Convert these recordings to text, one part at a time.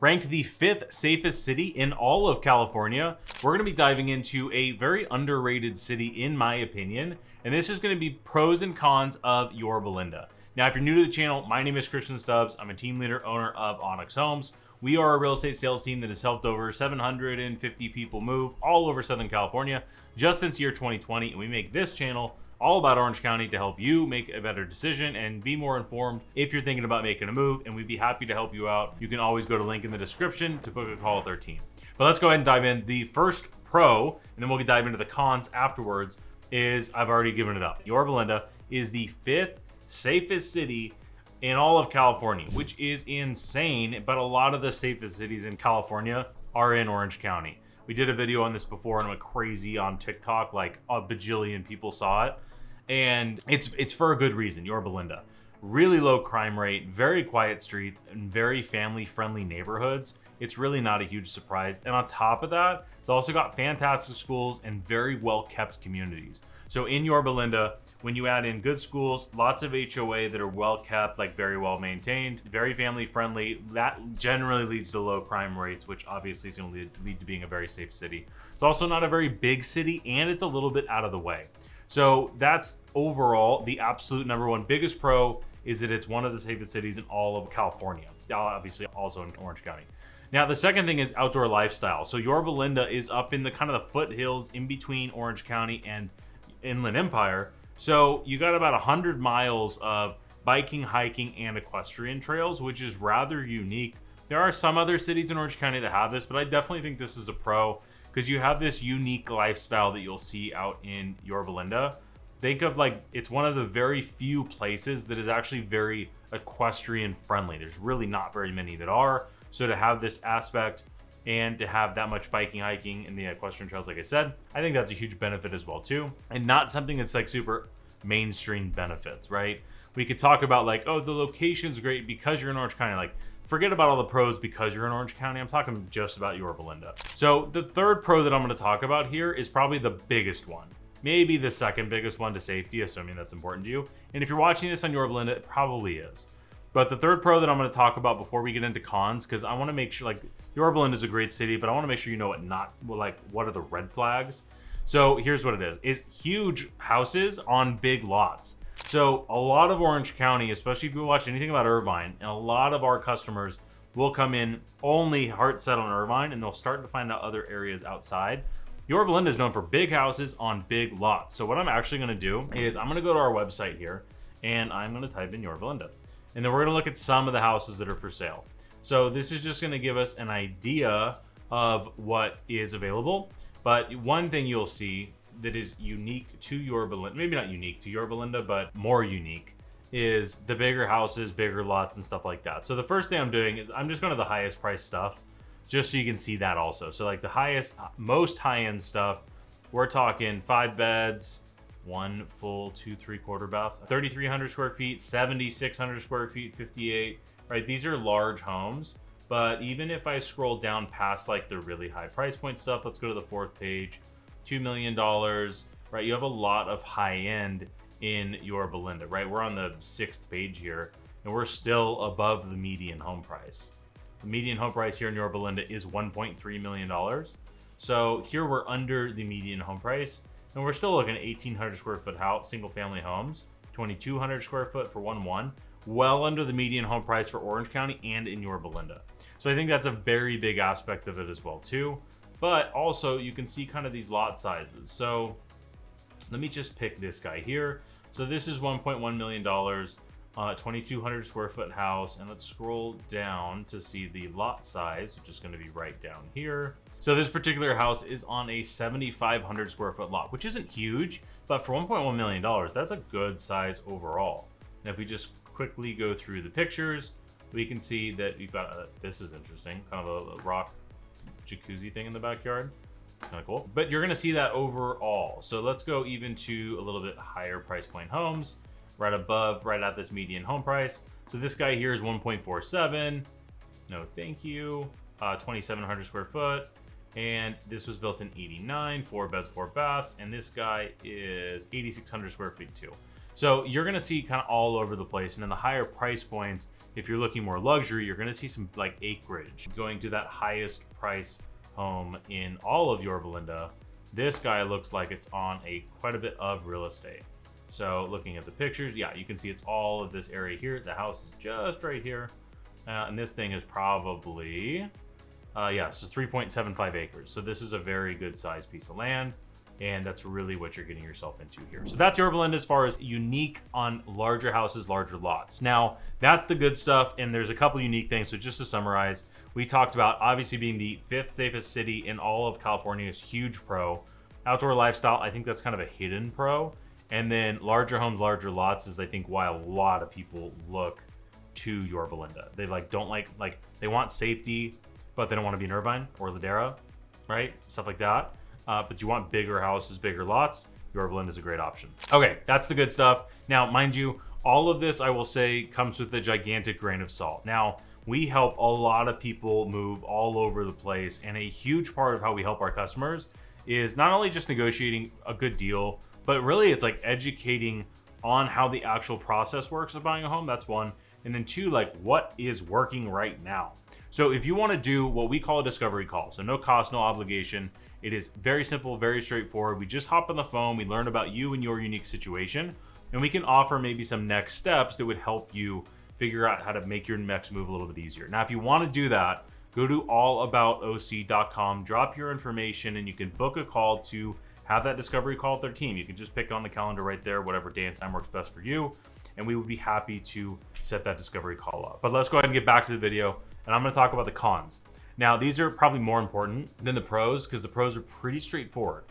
Ranked the 5th safest city in all of California, we're going to be diving into a very underrated city in my opinion, and this is going to be pros and cons of Yorba Linda. Now, if you're new to the channel, my name is Christian Stubbs. I'm a team leader, owner of Onyx Homes. We are a real estate sales team that has helped over 750 people move all over Southern California just since year 2020, and we make this channel all about Orange County to help you make a better decision and be more informed if you're thinking about making a move, and we'd be happy to help you out. You can always go to the link in the description to book a call with our team. But let's go ahead and dive in. The first pro, and then we'll dive into the cons afterwards, is I've already given it up. Yorba Linda is the 5th safest city in all of California, which is insane, but a lot of the safest cities in California are in Orange County. We did a video on this before and went crazy on TikTok, like a bajillion people saw it. And it's for a good reason. Yorba Linda, really low crime rate, very quiet streets, and very family-friendly neighborhoods. It's really not a huge surprise. And on top of that, it's also got fantastic schools and very well-kept communities. So in Yorba Linda, when you add in good schools, lots of HOA that are well-kept, like very well-maintained, very family-friendly, that generally leads to low crime rates, which obviously is going to lead to being a very safe city. It's also not a very big city, and it's a little bit out of the way. So that's overall the absolute number one biggest pro, is that it's one of the safest cities in all of California, obviously also in Orange County. Now, the second thing is outdoor lifestyle. So Yorba Linda is up in the kind of the foothills in between Orange County and Inland Empire. So you got about 100 miles of biking, hiking, and equestrian trails, which is rather unique. There are some other cities in Orange County that have this, but I definitely think this is a pro because you have this unique lifestyle that you'll see out in Yorba Linda. Think of like, it's one of the very few places that is actually very equestrian friendly. There's really not very many that are. So to have this aspect and to have that much biking, hiking, and the equestrian trails, like I said, I think that's a huge benefit as well too. And not something that's like super mainstream benefits, right? We could talk about like, oh, the location's great because you're in Orange County. Like, forget about all the pros because you're in Orange County. I'm talking just about Yorba Linda. So the third pro that I'm going to talk about here is probably the biggest one. Maybe the second biggest one to safety, assuming that's important to you. And if you're watching this on Yorba Linda, it probably is. But the third pro that I'm going to talk about before we get into cons, because I want to make sure, like, Yorba Linda is a great city, but I want to make sure you know what are the red flags. So here's what it is huge houses on big lots. So a lot of Orange County, especially if you watch anything about Irvine, and a lot of our customers will come in only heart set on Irvine, and they'll start to find out other areas outside. Yorba Linda is known for big houses on big lots. So what I'm actually going to do is I'm going to go to our website here, and I'm going to type in Yorba Linda. And then we're going to look at some of the houses that are for sale. So this is just going to give us an idea of what is available. But one thing you'll see that is unique to Yorba Linda, maybe not unique to Yorba Linda, but more unique, is the bigger houses, bigger lots, and stuff like that. So the first thing I'm doing is I'm just going to the highest price stuff, just so you can see that also. So like the highest, most high-end stuff, we're talking 5 beds, 1 full 2 3/4 baths, 3,300 square feet, 7,600 square feet, 58, right? These are large homes. But even if I scroll down past like the really high price point stuff, let's go to the 4th page, $2 million, right? You have a lot of high end in Yorba Linda, right? We're on the 6th page here, and we're still above the median home price. The median home price here in Yorba Linda is $1.3 million. So here we're under the median home price, and we're still looking at 1,800 square foot house, single family homes, 2,200 square foot for 1.1, well under the median home price for Orange County and in Yorba Linda. So I think that's a very big aspect of it as well too. But also you can see kind of these lot sizes. So let me just pick this guy here. So this is $1.1 million, 2,200 square foot house. And let's scroll down to see the lot size, which is going to be right down here. So this particular house is on a 7,500 square foot lot, which isn't huge, but for $1.1 million, that's a good size overall. And if we just quickly go through the pictures, we can see that we've got, this is interesting, kind of a rock jacuzzi thing in the backyard. It's kind of cool, but you're gonna see that overall. So let's go even to a little bit higher price point homes, right above, right at this median home price. So this guy here is 1.47. No, thank you. 2,700 square foot. And this was built in '89, 4 beds, 4 baths. And this guy is 8,600 square feet too. So you're going to see kind of all over the place. And in the higher price points, if you're looking more luxury, you're going to see some like acreage. Going to that highest price home in all of Yorba Linda, this guy looks like it's on quite a bit of real estate. So looking at the pictures, yeah, you can see it's all of this area here. The house is just right here. And this thing is probably, yeah, so 3.75 acres. So this is a very good sized piece of land. And that's really what you're getting yourself into here. So that's Yorba Linda as far as unique on larger houses, larger lots. Now, that's the good stuff, and there's a couple unique things. So just to summarize, we talked about obviously being the 5th safest city in all of California is huge pro. Outdoor lifestyle, I think that's kind of a hidden pro. And then larger homes, larger lots is I think why a lot of people look to Yorba Linda. They don't like they want safety, but they don't want to be in Irvine or Ladera, right? Stuff like that. But you want bigger houses, bigger lots, Yorba Linda is a great option. Okay, that's the good stuff. Now, mind you, all of this, I will say, comes with a gigantic grain of salt. Now, we help a lot of people move all over the place, and a huge part of how we help our customers is not only just negotiating a good deal, but really it's like educating on how the actual process works of buying a home. That's one. And then two, like what is working right now. So if you want to do what we call a discovery call, so no cost, no obligation, it is very simple, very straightforward. We just hop on the phone, we learn about you and your unique situation, and we can offer maybe some next steps that would help you figure out how to make your next move a little bit easier. Now, if you want to do that, go to allaboutoc.com, drop your information, and you can book a call to have that discovery call with their team. You can just pick on the calendar right there, whatever day and time works best for you, and we would be happy to set that discovery call up. But let's go ahead and get back to the video, and I'm going to talk about the cons. Now, these are probably more important than the pros because the pros are pretty straightforward.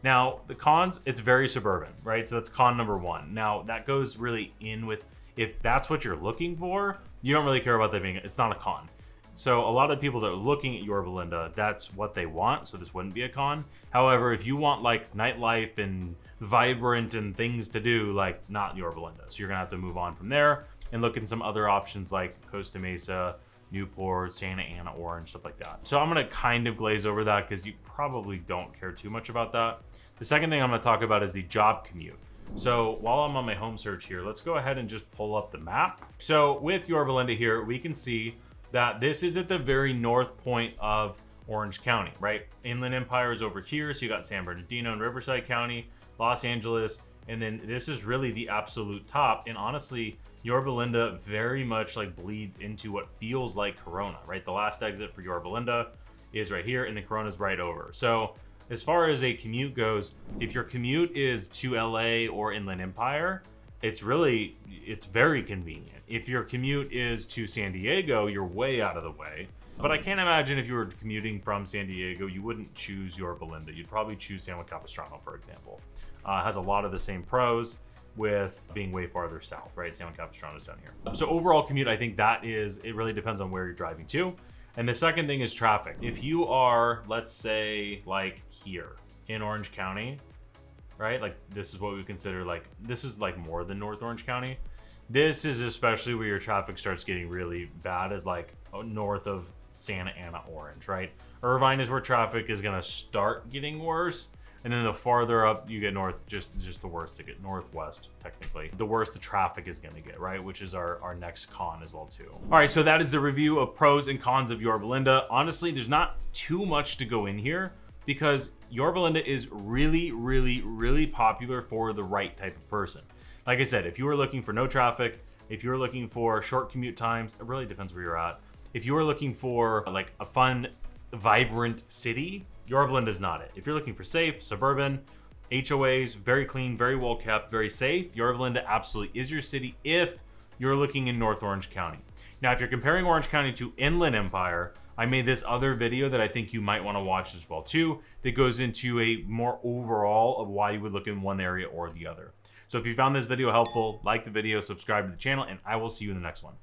Now, the cons, it's very suburban, right? So that's con number one. Now, that goes really in with, if that's what you're looking for, you don't really care about that being, it's not a con. So a lot of people that are looking at Yorba Linda, that's what they want. So this wouldn't be a con. However, if you want like nightlife and vibrant and things to do, like not Yorba Linda. So you're gonna have to move on from there and look at some other options like Costa Mesa, Newport, Santa Ana, Orange, stuff like that. So I'm gonna kind of glaze over that because you probably don't care too much about that. The second thing I'm gonna talk about is the job commute. So while I'm on my home search here, let's go ahead and just pull up the map. So with Yorba Linda here, we can see that this is at the very north point of Orange County, right? Inland Empire is over here. So you got San Bernardino and Riverside County, Los Angeles, and then this is really the absolute top. And honestly, Yorba Linda very much like bleeds into what feels like Corona, right? The last exit for Yorba Linda is right here and the Corona is right over. So as far as a commute goes, if your commute is to LA or Inland Empire, it's very convenient. If your commute is to San Diego, you're way out of the way. But I can't imagine if you were commuting from San Diego, you wouldn't choose Yorba Linda. You'd probably choose San Juan Capistrano, for example. It has a lot of the same pros with being way farther south, right? San Juan Capistrano is down here. So overall commute, I think it really depends on where you're driving to. And the second thing is traffic. If you are, let's say, like here in Orange County, right? Like this is what we consider this is like more than North Orange County. This is especially where your traffic starts getting really bad, is like north of Santa Ana, Orange, right? Irvine is where traffic is gonna start getting worse. And then the farther up you get north, just the worse to get, northwest technically, the worse the traffic is gonna get, right? Which is our next con as well too. All right, so that is the review of pros and cons of Yorba Linda. Honestly, there's not too much to go in here because Yorba Linda is really, really, really popular for the right type of person. Like I said, if you are looking for no traffic, if you're looking for short commute times, it really depends where you're at. If you are looking for like a fun, vibrant city, Yorba Linda is not it. If you're looking for safe, suburban, HOAs, very clean, very well kept, very safe, Yorba Linda absolutely is your city if you're looking in North Orange County. Now, if you're comparing Orange County to Inland Empire, I made this other video that I think you might want to watch as well too, that goes into a more overall of why you would look in one area or the other. So if you found this video helpful, like the video, subscribe to the channel, and I will see you in the next one.